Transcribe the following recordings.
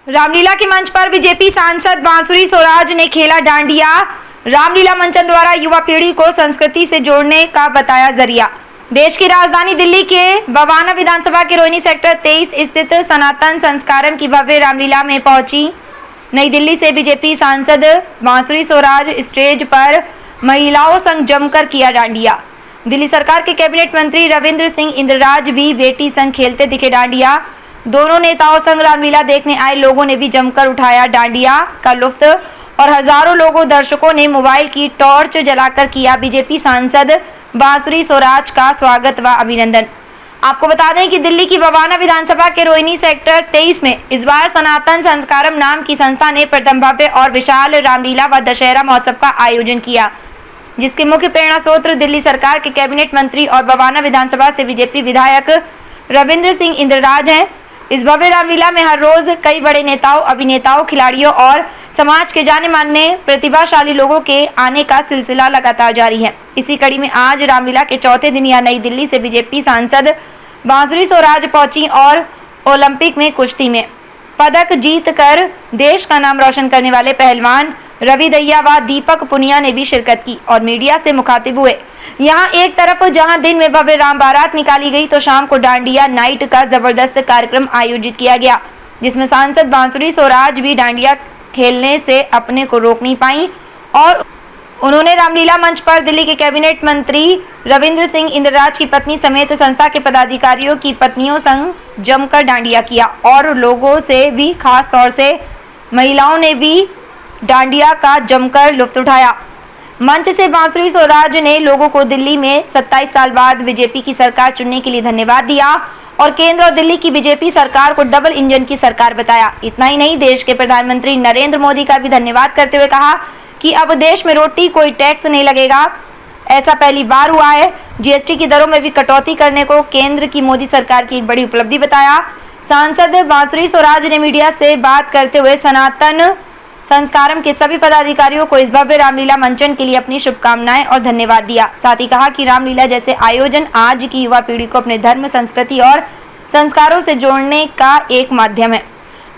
रामलीला के मंच पर बीजेपी सांसद बांसुरी सोराज ने खेला डांडिया। रामलीला मंचन द्वारा युवा पीढ़ी को संस्कृति से जोड़ने का बताया जरिया। देश की राजधानी दिल्ली के बवाना विधानसभा के रोहिणी सेक्टर 23 स्थित सनातन संस्कारम की भव्य रामलीला में पहुंची नई दिल्ली से बीजेपी सांसद बांसुरी सोराज स्टेज पर महिलाओं संग जमकर किया डांडिया। दिल्ली सरकार के कैबिनेट मंत्री रविंद्र सिंह इंद्रराज भी बेटी संग खेलते दिखे डांडिया। दोनों नेताओं संग रामलीला देखने आए लोगों ने भी जमकर उठाया डांडिया का लुत्फ और हजारों लोगों दर्शकों ने मोबाइल की टॉर्च जलाकर किया बीजेपी सांसद बांसुरी सोराज का स्वागत व अभिनंदन। आपको बता दें कि दिल्ली की बवाना विधानसभा के रोहिणी सेक्टर 23 में इस बार सनातन संस्कारम नाम की संस्था ने प्रथम भव्य और विशाल रामलीला व दशहरा महोत्सव का आयोजन किया, जिसके मुख्य प्रेरणा स्रोत दिल्ली सरकार के कैबिनेट मंत्री और बवाना विधानसभा से बीजेपी विधायक रविंद्र सिंह इंद्रराज हैं। इस भव्य रामलीला में हर रोज कई बड़े नेताओं, अभिनेताओं, खिलाड़ियों और समाज के जाने माने प्रतिभाशाली लोगों के आने का सिलसिला लगातार जारी है। इसी कड़ी में आज रामलीला के चौथे दिन यह नई दिल्ली से बीजेपी सांसद बांसुरी सोराज पहुंची और ओलंपिक में कुश्ती में पदक जीतकर देश का नाम रोशन करने वाले पहलवान रवि दहिया व दीपक पुनिया ने भी शिरकत की और मीडिया से मुखातिब हुए। यहाँ एक तरफ जहां दिन में भव्य राम बारात निकाली गई तो शाम को डांडिया नाइट का जबरदस्त कार्यक्रम आयोजित किया गया, जिसमें सांसद बांसुरी सोराज भी डांडिया खेलने से अपने को रोक नहीं पाई और उन्होंने रामलीला मंच पर दिल्ली के कैबिनेट मंत्री रविंद्र सिंह इंद्रराज की पत्नी समेत संस्था के पदाधिकारियों की पत्नियों संग जमकर डांडिया किया और लोगों से भी, खास तौर से महिलाओं ने भी डांडिया का जमकर लुत्फ उठाया। मंच से बांसुरी सोराज ने लोगों को दिल्ली में 27 साल बाद बीजेपी की सरकार चुनने के लिए धन्यवाद दिया और केंद्र और दिल्ली की बीजेपी सरकार को डबल इंजन की सरकार बताया। इतना ही नहीं, देश के प्रधानमंत्री नरेंद्र मोदी का भी धन्यवाद करते हुए कहा कि अब देश में रोटी कोई टैक्स नहीं लगेगा, ऐसा पहली बार हुआ है। जीएसटी की दरों में भी कटौती करने को केंद्र की मोदी सरकार की एक बड़ी उपलब्धि बताया। सांसद बांसुरी सोराज ने मीडिया से बात करते हुए सनातन संस्कारम के सभी पदाधिकारियों को इस भव्य रामलीला मंचन के लिए अपनी शुभकामनाएं और धन्यवाद दिया। साथ ही कहा कि रामलीला जैसे आयोजन आज की युवा पीढ़ी को अपने धर्म, संस्कृति और संस्कारों से जोड़ने का एक माध्यम है।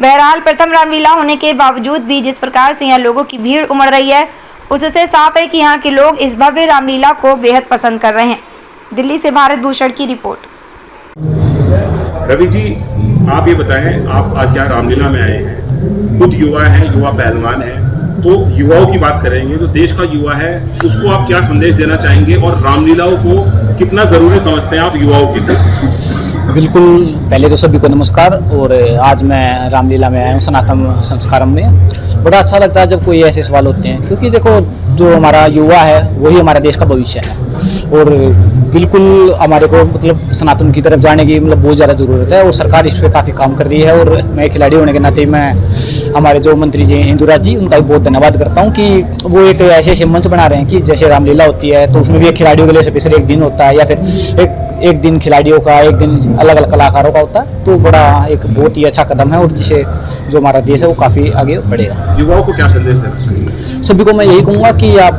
बहरहाल प्रथम रामलीला होने के बावजूद भी जिस प्रकार से यहाँ लोगों की भीड़ उमड़ रही है, उससे साफ है कि यहाँ के लोग इस भव्य रामलीला को बेहद पसंद कर रहे हैं। दिल्ली से भारत भूषण की रिपोर्ट। रवि जी, आप ये बताएं, आप आज यहाँ रामलीला में आए हैं, खुद युवा है, युवा पहलवान है, तो युवाओं की बात करेंगे तो देश का युवा है, उसको आप क्या संदेश देना चाहेंगे और रामलीलाओं को कितना जरूरी समझते हैं आप युवाओं के लिए? बिल्कुल, पहले तो सभी को नमस्कार। और आज मैं रामलीला में आया हूँ सनातन संस्कारम में। बड़ा अच्छा लगता है जब कोई ऐसे सवाल होते हैं, क्योंकि देखो जो हमारा युवा है वही हमारे देश का भविष्य है और बिल्कुल हमारे को मतलब सनातन की तरफ जाने की मतलब बहुत ज़्यादा ज़रूरत है और सरकार इस पर काफ़ी काम कर रही है। और मैं खिलाड़ी होने के नाते मैं हमारे जो मंत्री जी इंदुराज जी, उनका भी बहुत धन्यवाद करता हूँ कि वो एक ऐसे मंच बना रहे हैं कि जैसे रामलीला होती है तो उसमें भी एक खिलाड़ियों के लिए स्पेशल एक दिन होता है या फिर एक दिन खिलाड़ियों का, एक दिन अलग अलग कलाकारों का होता है। तो बड़ा एक बहुत ही अच्छा कदम है और जिससे जो हमारा देश है वो काफ़ी आगे बढ़ेगा। युवाओं को क्या संदेश देना चाहिए? सभी को मैं यही कहूँगा कि आप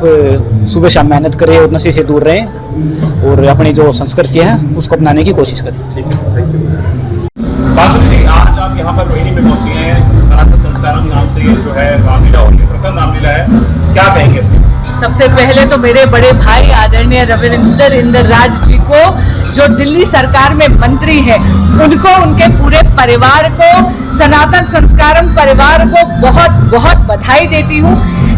सुबह शाम मेहनत करें और नशे से दूर रहें और अपनी जो संस्कृति है उसको अपनाने की कोशिश करें। ठीक है, थैंक यू। बांसुरी जी, आज आप यहाँ पर रोहिणी में पहुँची हैं, सनातन संस्कारम नाम से ये जो है रामलीला हो रही है, प्रथम रामलीला है, क्या कहेंगे इसमें? सबसे पहले तो मेरे बड़े भाई आदरणीय रविंद्र इंद्रराज जी को, जो दिल्ली सरकार में मंत्री हैं, उनको, उनके पूरे परिवार को, सनातन संस्कारम परिवार को बहुत बहुत बधाई देती हूँ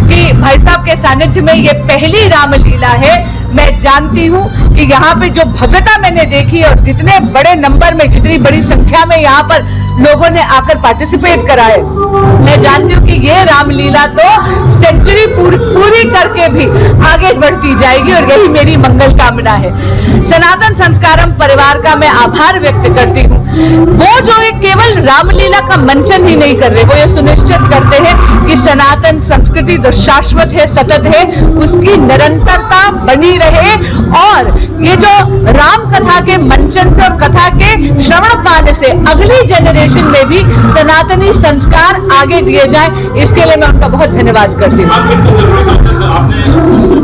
कि भाई साहब के सानिध्य में ये पहली रामलीला है। मैं जानती हूँ कि यहाँ पे जो भव्यता मैंने देखी और जितने बड़े नंबर में, जितनी बड़ी संख्या में यहाँ पर लोगों ने आकर पार्टिसिपेट करा है, मैं जानती हूँ कि ये रामलीला तो सेंचुरी पूरी करके भी आगे बढ़ती जाएगी और यही मेरी मंगल कामना है। सनातन संस्कारम परिवार का मैं आभार व्यक्त करती हूँ। वो जो एक केवल रामलीला का मंचन ही नहीं कर रहे, वो ये सुनिश्चित करते हैं कि सनातन संस्कृति जो शाश्वत है, सतत है, उसकी निरंतरता बनी रहे और ये जो राम कथा के मंचन से और कथा के श्रवण पाने से अगली जनरेशन में भी सनातनी संस्कार आगे दिए जाए, इसके लिए मैं उनका बहुत धन्यवाद करती हूँ। आपने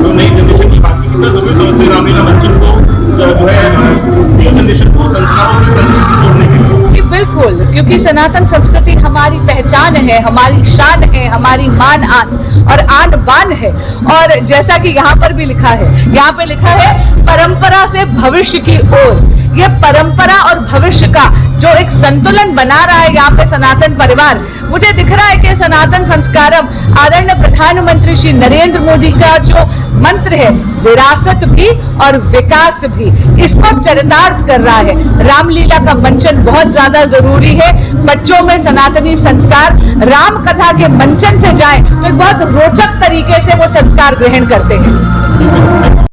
जो नई जनरेशन की बात की, कितना जरूरी समझते हैं रामलीला मंचन को जो है न्यू जनरेशन को संस्कारों से संस्कृति जोड़ने के लिए? बिल्कुल, क्योंकि सनातन संस्कृति हमारी पहचान है, हमारी शान है, हमारी मान आन और आन बान है। और जैसा कि यहाँ पर भी लिखा है, यहाँ पे लिखा है परंपरा से भविष्य की ओर। ये परंपरा और भविष्य का जो एक संतुलन बना रहा है यहाँ पे सनातन परिवार, मुझे दिख रहा है कि सनातन संस्कारम आदरणीय प्रधानमंत्री श्री नरेंद्र मोदी का जो मंत्र है, विरासत भी और विकास भी, इसको चरितार्थ कर रहा है। रामलीला का मंचन बहुत ज्यादा जरूरी है। बच्चों में सनातनी संस्कार राम कथा के मंचन से जाए तो एक बहुत रोचक तरीके से वो संस्कार ग्रहण करते हैं।